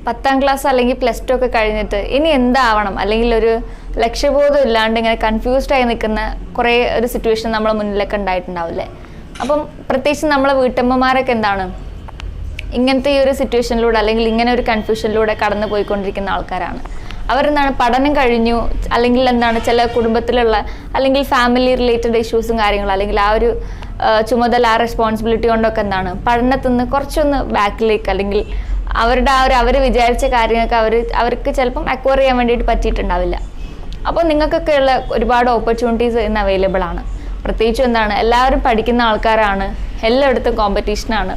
10ാം class അല്ലെങ്കിൽ +2 ഒക്കെ കഴിഞ്ഞിട്ട് ഇനി എന്താവണം അല്ലെങ്കിൽ ഒരു ലക്ഷ്യബോധം ഇല്ലാണ്ട് ഇങ്ങനെ കൺഫ്യൂസ്ഡ് ആയി നിൽക്കുന്ന കുറേ ഒരു സിറ്റുവേഷൻ നമ്മളെ മുന്നിലൊക്കെ ഉണ്ടായിട്ടുണ്ടാവില്ലേ. അപ്പം പ്രത്യേകിച്ച് നമ്മളെ വീട്ടമ്മമാരൊക്കെ എന്താണ് ഇങ്ങനത്തെ ഈ ഒരു സിറ്റുവേഷനിലൂടെ അല്ലെങ്കിൽ ഇങ്ങനെ ഒരു കൺഫ്യൂഷനിലൂടെ കടന്നു പോയിക്കൊണ്ടിരിക്കുന്ന ആൾക്കാരാണ്. അവരെന്താണ് പഠനം കഴിഞ്ഞു അല്ലെങ്കിൽ എന്താണ് ചില കുടുംബത്തിലുള്ള അല്ലെങ്കിൽ ഫാമിലി റിലേറ്റഡ് ഇഷ്യൂസും കാര്യങ്ങളും അല്ലെങ്കിൽ ആ ഒരു ചുമതല ആ റെസ്പോൺസിബിലിറ്റി കൊണ്ടൊക്കെ എന്താണ് പഠനത്തിൽ നിന്ന് കുറച്ചൊന്ന് ബാക്കിലേക്ക് അല്ലെങ്കിൽ അവരുടെ ആ ഒരു അവർ വിചാരിച്ച കാര്യങ്ങൾക്ക് അവർക്ക് ചിലപ്പം അക്വയർ ചെയ്യാൻ വേണ്ടിയിട്ട് പറ്റിയിട്ടുണ്ടാവില്ല. അപ്പോൾ നിങ്ങൾക്കൊക്കെ ഉള്ള ഒരുപാട് ഓപ്പർച്യൂണിറ്റീസ് ഇന്ന് അവൈലബിൾ ആണ്. പ്രത്യേകിച്ചും എന്താണ് എല്ലാവരും പഠിക്കുന്ന ആൾക്കാരാണ്, എല്ലായിടത്തും കോമ്പറ്റീഷനാണ്.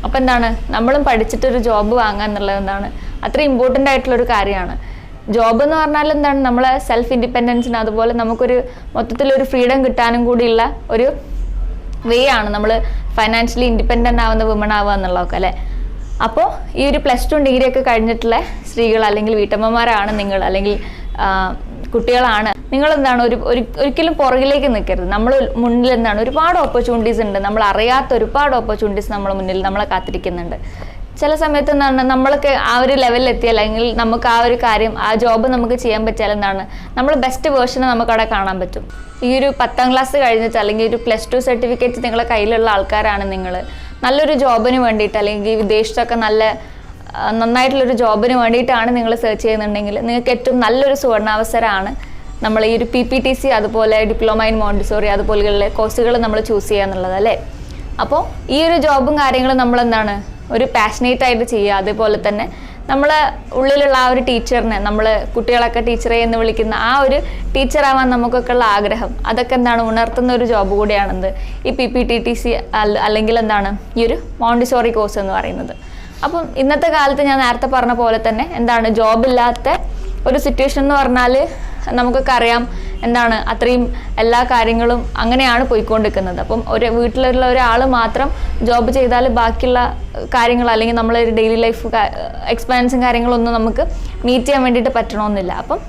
അപ്പോൾ എന്താണ് നമ്മളും പഠിച്ചിട്ടൊരു ജോബ് വാങ്ങുക എന്നുള്ളത് എന്താണ് അത്ര ഇമ്പോർട്ടൻ്റ് ആയിട്ടുള്ളൊരു കാര്യമാണ്. ജോബ് എന്ന് പറഞ്ഞാൽ എന്താണ് നമ്മളെ സെൽഫ് ഇൻഡിപെൻഡൻസിന് അതുപോലെ നമുക്കൊരു മൊത്തത്തിലൊരു ഫ്രീഡം കിട്ടാനും കൂടിയുള്ള ഒരു വേ ആണ് നമ്മൾ ഫൈനാൻഷ്യലി ഇൻഡിപെൻഡൻ്റ് ആവുന്ന വിമൺ ആവുക എന്നുള്ളതൊക്കെ അല്ലേ. അപ്പോൾ ഈ ഒരു +2 ഡിഗ്രി ഒക്കെ കഴിഞ്ഞിട്ടുള്ള സ്ത്രീകൾ അല്ലെങ്കിൽ വീട്ടമ്മമാരാണ് നിങ്ങൾ അല്ലെങ്കിൽ കുട്ടികളാണ് നിങ്ങൾ എന്താണ് ഒരിക്കലും പുറകിലേക്ക് നിൽക്കരുത്. നമ്മൾ മുന്നിൽ എന്താണ് ഒരുപാട് ഓപ്പർച്യൂണിറ്റീസ് ഉണ്ട്, നമ്മൾ അറിയാത്ത ഒരുപാട് ഓപ്പർച്യൂണിറ്റീസ് നമ്മളെ മുന്നിൽ നമ്മളെ കാത്തിരിക്കുന്നുണ്ട്. ചില സമയത്ത് എന്താണ് നമ്മൾക്ക് ആ ഒരു ലെവലിൽ എത്തിയാൽ അല്ലെങ്കിൽ നമുക്ക് ആ ഒരു കാര്യം ആ ജോബ് നമുക്ക് ചെയ്യാൻ പറ്റിയാൽ എന്താണ് നമ്മൾ ബെസ്റ്റ് വേർഷനെ നമുക്ക് അവിടെ കാണാൻ പറ്റും. ഈ ഒരു 10ാം ക്ലാസ് കഴിഞ്ഞിട്ട് അല്ലെങ്കിൽ ഒരു +2 സർട്ടിഫിക്കറ്റ് നിങ്ങളെ കയ്യിലുള്ള ആൾക്കാരാണ് നിങ്ങൾ നല്ലൊരു ജോബിന് വേണ്ടിയിട്ട് അല്ലെങ്കിൽ വിദേശത്തൊക്കെ നന്നായിട്ടുള്ളൊരു ജോബിന് വേണ്ടിയിട്ടാണ് നിങ്ങൾ സെർച്ച് ചെയ്യുന്നുണ്ടെങ്കിൽ നിങ്ങൾക്ക് ഏറ്റവും നല്ലൊരു സുവർണാവസരമാണ് നമ്മൾ ഈ ഒരു PPTC അതുപോലെ ഡിപ്ലോമ ഇൻ മോണ്ടിസോറി അതുപോലെയുള്ള കോഴ്സുകൾ നമ്മൾ ചൂസ് ചെയ്യുക എന്നുള്ളത് അല്ലേ. അപ്പോൾ ഈ ഒരു ജോബും കാര്യങ്ങളും നമ്മളെന്താണ് ഒരു പാഷനേറ്റ് ആയിട്ട് ചെയ്യുക. അതേപോലെ തന്നെ നമ്മളെ ഉള്ളിലുള്ള ആ ഒരു ടീച്ചറിനെ നമ്മൾ കുട്ടികളൊക്കെ ടീച്ചറെ എന്ന് വിളിക്കുന്ന ആ ഒരു ടീച്ചറാവാൻ നമുക്കൊക്കെ ഉള്ള ആഗ്രഹം അതൊക്കെ എന്താണ് ഉണർത്തുന്ന ഒരു ജോബ് കൂടിയാണെന്ത് ഈ PPTC അല്ലെങ്കിൽ എന്താണ് ഈ ഒരു മോണ്ടിസോറി കോഴ്സ് എന്ന് പറയുന്നത്. അപ്പം ഇന്നത്തെ കാലത്ത് ഞാൻ നേരത്തെ പറഞ്ഞ പോലെ തന്നെ എന്താണ് ജോബില്ലാത്ത ഒരു സിറ്റുവേഷൻ എന്ന് പറഞ്ഞാൽ നമുക്കൊക്കെ അറിയാം എന്താണ് അത്രയും എല്ലാ കാര്യങ്ങളും അങ്ങനെയാണ് പോയിക്കൊണ്ടിരിക്കുന്നത്. അപ്പം ഒരു വീട്ടിലുള്ള ഒരാൾ മാത്രം ജോബ് ചെയ്താൽ ബാക്കിയുള്ള കാര്യങ്ങൾ അല്ലെങ്കിൽ നമ്മളൊരു ഡെയിലി ലൈഫ് എക്സ്പെൻസും കാര്യങ്ങളൊന്നും നമുക്ക് മീറ്റ് ചെയ്യാൻ വേണ്ടിയിട്ട് പറ്റണമെന്നില്ല. അപ്പം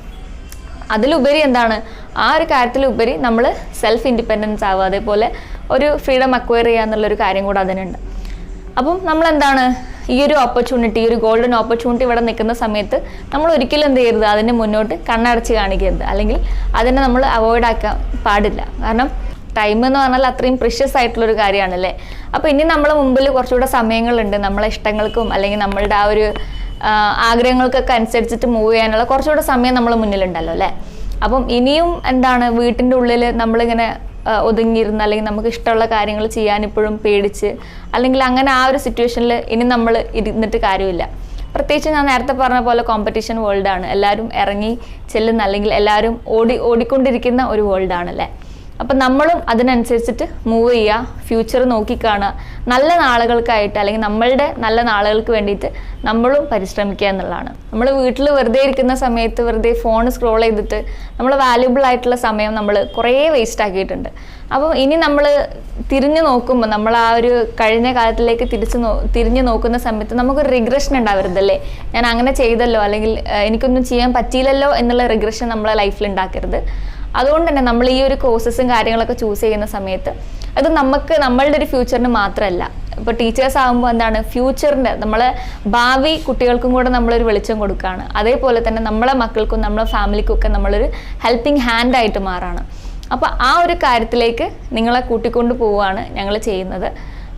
അതിലുപരി എന്താണ് ആ ഒരു കാര്യത്തിലുപരി നമ്മൾ സെൽഫ് ഇൻഡിപെൻഡൻസ് ആവുക, അതേപോലെ ഒരു ഫ്രീഡം അക്വയർ ചെയ്യുക എന്നുള്ളൊരു കാര്യം കൂടെ അതിനുണ്ട്. അപ്പം നമ്മളെന്താണ് ഈ ഒരു ഓപ്പർച്യൂണിറ്റി, ഒരു ഗോൾഡൻ ഓപ്പർച്യൂണിറ്റി ഇവിടെ നിൽക്കുന്ന സമയത്ത് നമ്മൾ ഒരിക്കലും എന്ത് ചെയ്യരുത്, അതിന് മുന്നോട്ട് കണ്ണടച്ച് കാണിക്കരുത്, അല്ലെങ്കിൽ അതിനെ നമ്മൾ അവോയ്ഡ് ആക്കാൻ പാടില്ല. കാരണം ടൈം എന്ന് പറഞ്ഞാൽ അത്രയും പ്രിഷ്യസ് ആയിട്ടുള്ളൊരു കാര്യമാണല്ലേ. അപ്പോൾ ഇനി നമ്മളെ മുമ്പിൽ കുറച്ചുകൂടെ സമയങ്ങളുണ്ട് നമ്മളെ ഇഷ്ടങ്ങൾക്കും അല്ലെങ്കിൽ നമ്മളുടെ ആ ഒരു ആഗ്രഹങ്ങൾക്കൊക്കെ അനുസരിച്ചിട്ട് മൂവ് ചെയ്യാനുള്ള കുറച്ചുകൂടെ സമയം നമ്മൾ മുന്നിലുണ്ടല്ലോ അല്ലേ. അപ്പം ഇനിയും എന്താണ് വീട്ടിൻ്റെ ഉള്ളിൽ നമ്മളിങ്ങനെ ഒതുങ്ങിയിരുന്ന് അല്ലെങ്കിൽ നമുക്ക് ഇഷ്ടമുള്ള കാര്യങ്ങൾ ചെയ്യാൻ ഇപ്പോഴും പേടിച്ച് അല്ലെങ്കിൽ അങ്ങനെ ആ ഒരു സിറ്റുവേഷനിൽ ഇനി നമ്മൾ ഇരുന്നിട്ട് കാര്യമില്ല. പ്രത്യേകിച്ച് ഞാൻ നേരത്തെ പറഞ്ഞ പോലെ കോമ്പറ്റീഷൻ വേൾഡാണ്, എല്ലാവരും ഇറങ്ങി ചെല്ലുന്ന അല്ലെങ്കിൽ എല്ലാവരും ഓടിക്കൊണ്ടിരിക്കുന്ന ഒരു വേൾഡാണല്ലേ. അപ്പം നമ്മളും അതിനനുസരിച്ചിട്ട് മൂവ് ചെയ്യുക, ഫ്യൂച്ചർ നോക്കിക്കാണുക, നല്ല നാളുകൾക്കായിട്ട് അല്ലെങ്കിൽ നമ്മളുടെ നല്ല നാളുകൾക്ക് വേണ്ടിയിട്ട് നമ്മളും പരിശ്രമിക്കുക എന്നുള്ളതാണ്. നമ്മൾ വീട്ടിൽ വെറുതെ ഇരിക്കുന്ന സമയത്ത് വെറുതെ ഫോൺ സ്ക്രോൾ ചെയ്തിട്ട് നമ്മൾ വാല്യുബിൾ ആയിട്ടുള്ള സമയം നമ്മൾ കുറേ വേസ്റ്റ് ആക്കിയിട്ടുണ്ട്. അപ്പം ഇനി നമ്മൾ തിരിഞ്ഞു നോക്കുമ്പോൾ നമ്മൾ ആ ഒരു കഴിഞ്ഞ കാലത്തിലേക്ക് തിരിഞ്ഞു നോക്കുന്ന സമയത്ത് നമുക്കൊരു റിഗ്രഷൻ ഉണ്ടാവരുതല്ലേ, ഞാൻ അങ്ങനെ ചെയ്തല്ലോ അല്ലെങ്കിൽ എനിക്കൊന്നും ചെയ്യാൻ പറ്റിയില്ലല്ലോ എന്നുള്ള റിഗ്രഷൻ നമ്മളെ ലൈഫിൽ ഉണ്ടാക്കരുത്. അതുകൊണ്ട് തന്നെ നമ്മൾ ഈ ഒരു കോഴ്സസും കാര്യങ്ങളൊക്കെ ചൂസ് ചെയ്യുന്ന സമയത്ത് അത് നമ്മളുടെ ഒരു ഫ്യൂച്ചറിന് മാത്രമല്ല, ഇപ്പോൾ ടീച്ചേഴ്സ് ആകുമ്പോൾ എന്താണ് ഫ്യൂച്ചറിൻ്റെ നമ്മളെ ഭാവി കുട്ടികൾക്കും കൂടെ നമ്മളൊരു വെളിച്ചം കൊടുക്കുകയാണ്. അതേപോലെ തന്നെ നമ്മളെ മക്കൾക്കും നമ്മളെ ഫാമിലിക്കും ഒക്കെ നമ്മളൊരു ഹെൽപ്പിംഗ് ഹാൻഡായിട്ട് മാറാണ്. അപ്പോൾ ആ ഒരു കാര്യത്തിലേക്ക് നിങ്ങളെ കൂട്ടിക്കൊണ്ട് പോവുകയാണ് ഞങ്ങൾ ചെയ്യുന്നത്.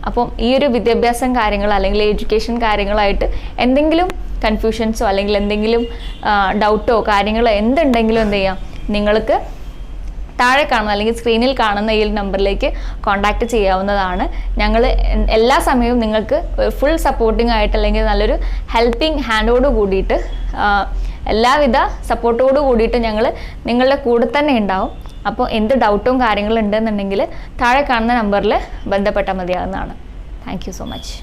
അപ്പം ഈ ഒരു വിദ്യാഭ്യാസം കാര്യങ്ങൾ അല്ലെങ്കിൽ എഡ്യൂക്കേഷൻ കാര്യങ്ങളായിട്ട് എന്തെങ്കിലും കൺഫ്യൂഷൻസോ അല്ലെങ്കിൽ എന്തെങ്കിലും ഡൗട്ടോ കാര്യങ്ങളോ എന്തുണ്ടെങ്കിലും എന്ത് ചെയ്യാം, നിങ്ങൾക്ക് താഴെ കാണുന്ന അല്ലെങ്കിൽ സ്ക്രീനിൽ കാണുന്ന ഈ നമ്പറിലേക്ക് കോൺടാക്റ്റ് ചെയ്യാവുന്നതാണ്. ഞങ്ങൾ എല്ലാ സമയവും നിങ്ങൾക്ക് ഫുൾ സപ്പോർട്ടിംഗ് ആയിട്ട് അല്ലെങ്കിൽ നല്ലൊരു ഹെൽപ്പിംഗ് ഹാൻഡോട് കൂടിയിട്ട് എല്ലാവിധ സപ്പോർട്ടോട് കൂടിയിട്ട് ഞങ്ങൾ നിങ്ങളുടെ കൂടെ തന്നെ ഉണ്ടാവും. അപ്പോൾ എന്ത് ഡൗട്ടും കാര്യങ്ങളും ഉണ്ടെന്നുണ്ടെങ്കിൽ താഴെ കാണുന്ന നമ്പറിൽ ബന്ധപ്പെട്ടാൽ മതിയാകുന്നതാണ്. Thank you so much.